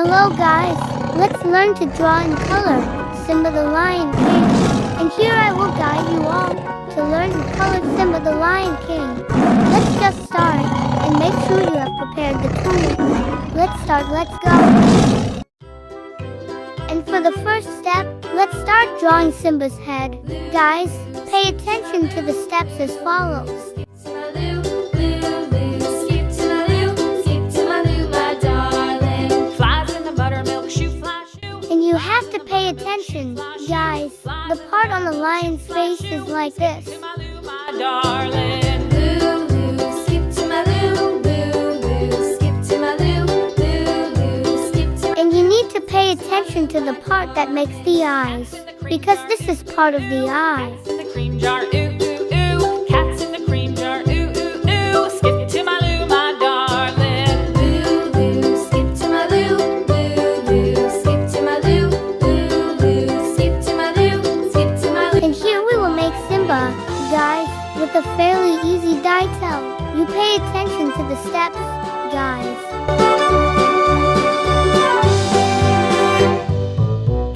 Hello guys, let's learn to draw in color Simba the Lion King. And here I will guide you all to learn to color Simba the Lion King. Let's just start and make sure you have prepared the tools. Let's go. And for the first step, let's start drawing Simba's head. Guys, pay attention to the steps as follows. And you have to pay attention, guys. The part on the lion's face is like this. And you need to pay attention to the part that makes the eyes, because this is part of the eye. Guys, with a fairly easy detail, you pay attention to the steps, guys.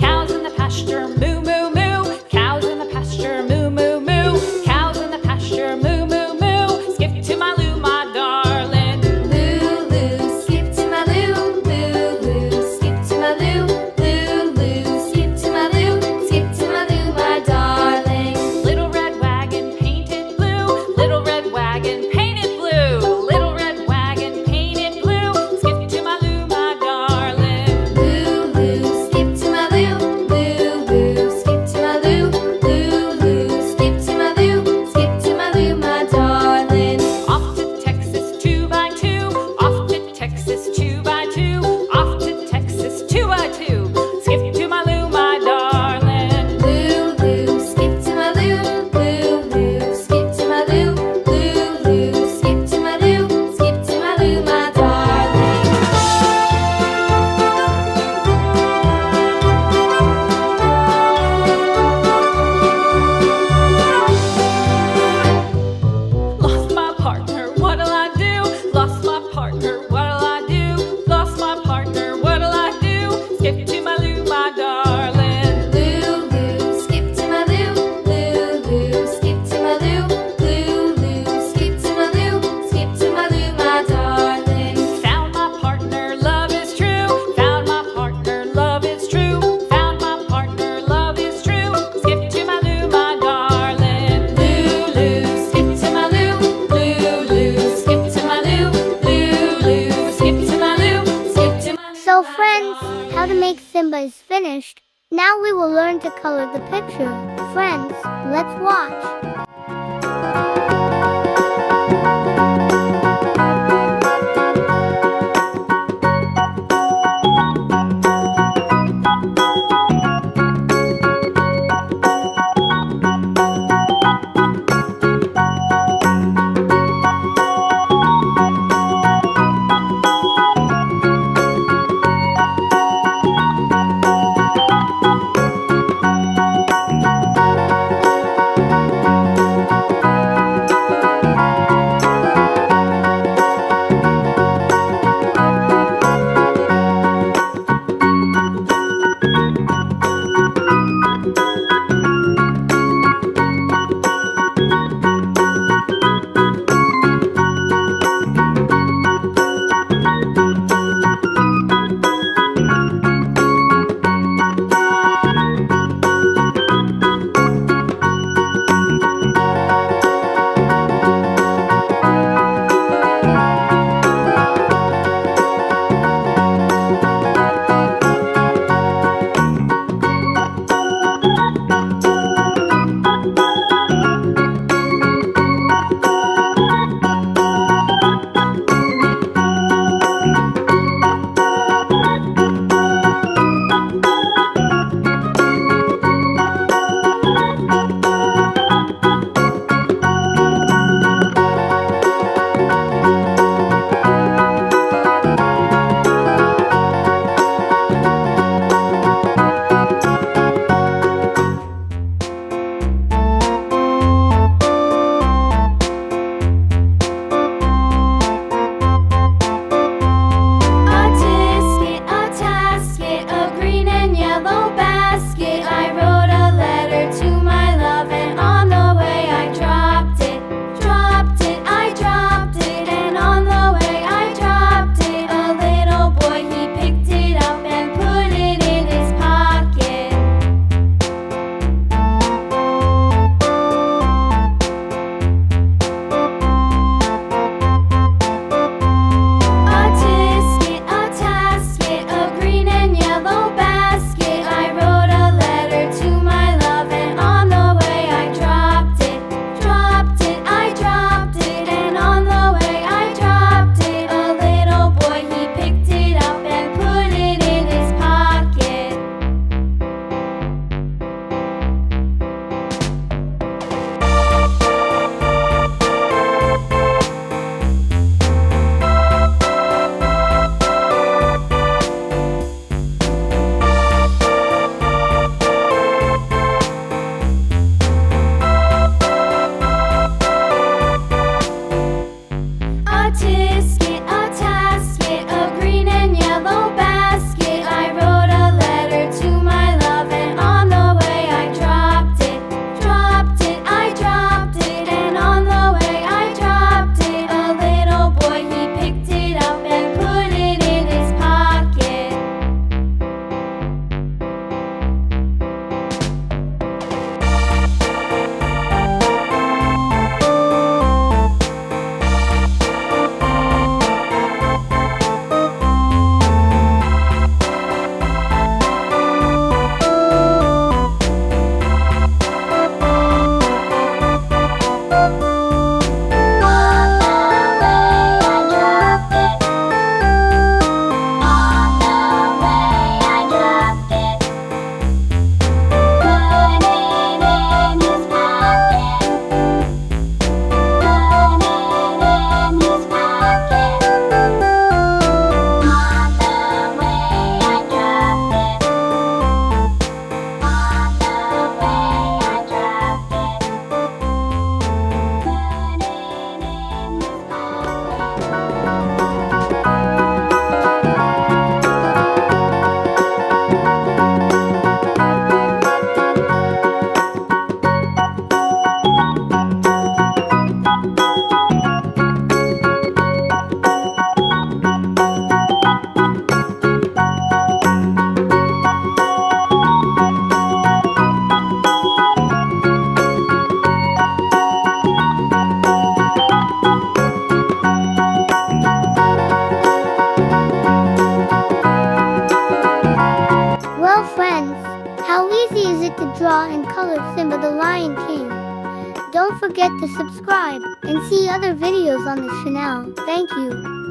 Cows in the pasture, moo moo moo. Cows in the pasture, moo moo moo. Cows in the pasture, moo moo moo. Skip to my loo, my darling. Loo loo, skip to my loo. Loo loo, skip to my loo. Loo loo, skip to my loo. Skip to my loo, my darling. Little red wagon painted blue. Little red wagon painted blue. Little red wagon painted blue. Skip to my loo, my darling. Loo loo, skip to my loo. Loo loo, skip to my loo. Loo loo, skip to my loo. Skip to my loo, my darling. Off to Texas 2x2. Off to Texas 2x2. Off to Texas 2x2. Skip to my loo, my darling. Loo loo, skip to my loo. Loo loo, skip to my loo. Loo loo, skip to my loo. Skip to my loo, my darling. Lost my partner, what'll I do? Lost my partner, what'll I do? Lost my partner, what'll I do? Skip to my loo, my darling. Loo loo, skip to my loo. Loo loo, skip to my loo. Loo loo, skip to my loo. Skip to my loo, my darling. Found my partner, love is true. Found my partner, love is true. Found my partner, love is true. Skip to my loo, my darling. Loo loo, skip to my loo. Loo loo, skip to my loo. Loo loo, skip to my loo. Skip to my loo. So friends, how to make Simba is finished. Now we will learn to color the picture. Friends, let's watch. to draw and color Simba the Lion King. Don't forget to subscribe and see other videos on this channel. Thank you.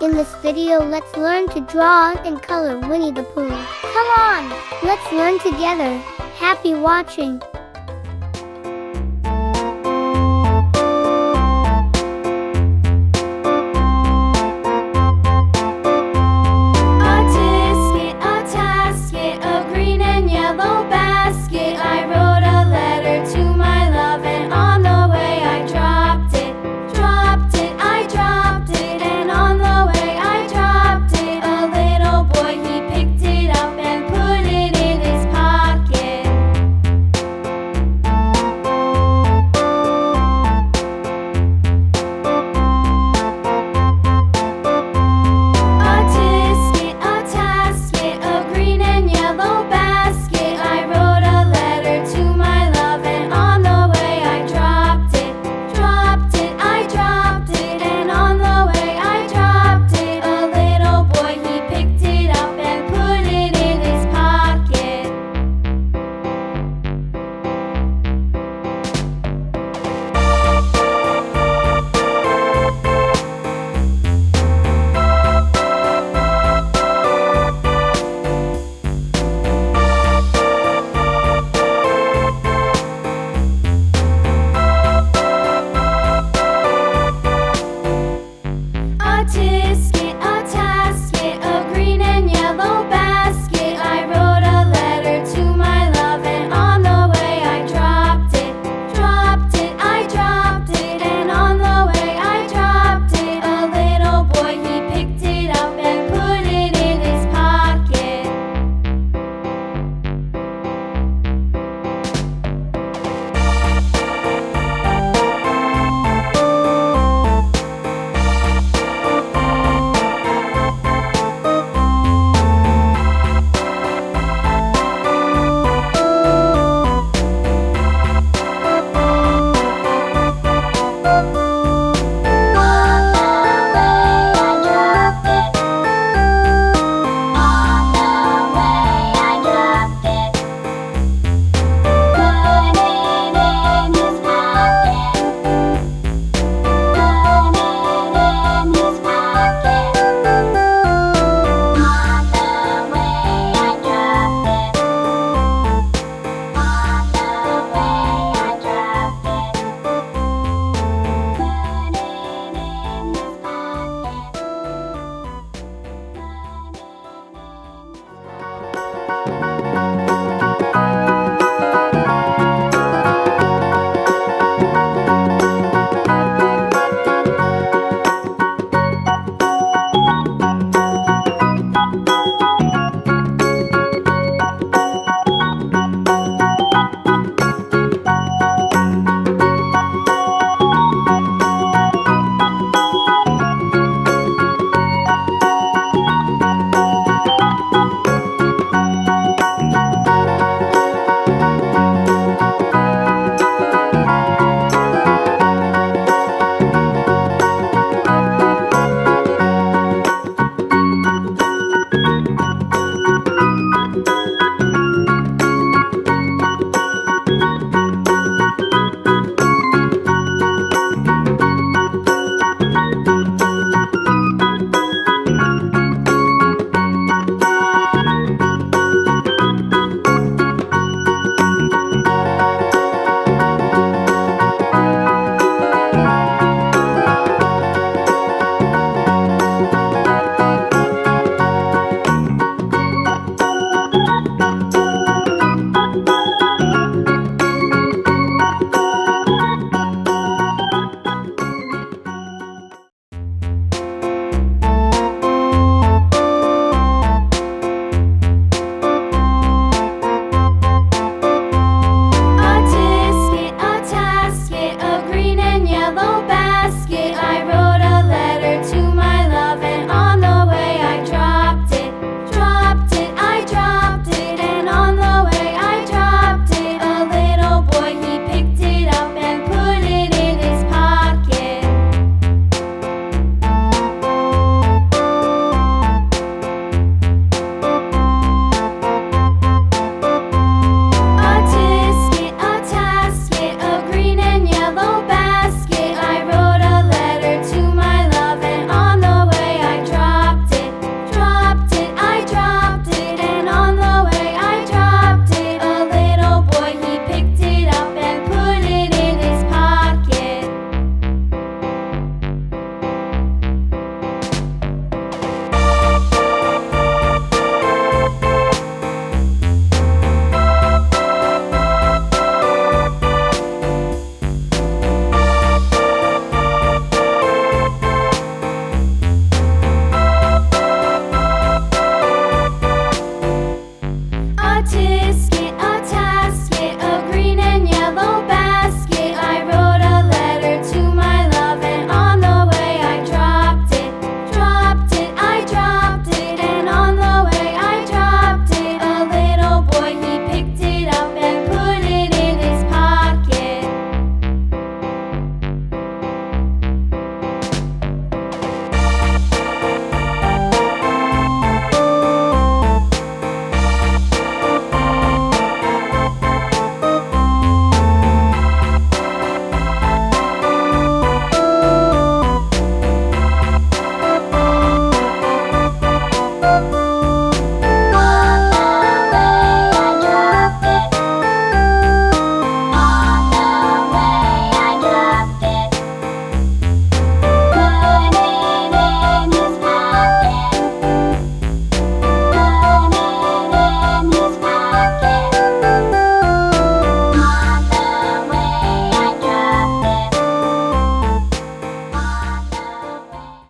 In this video, let's learn to draw and color Winnie the Pooh. Come on, let's learn together. Happy watching!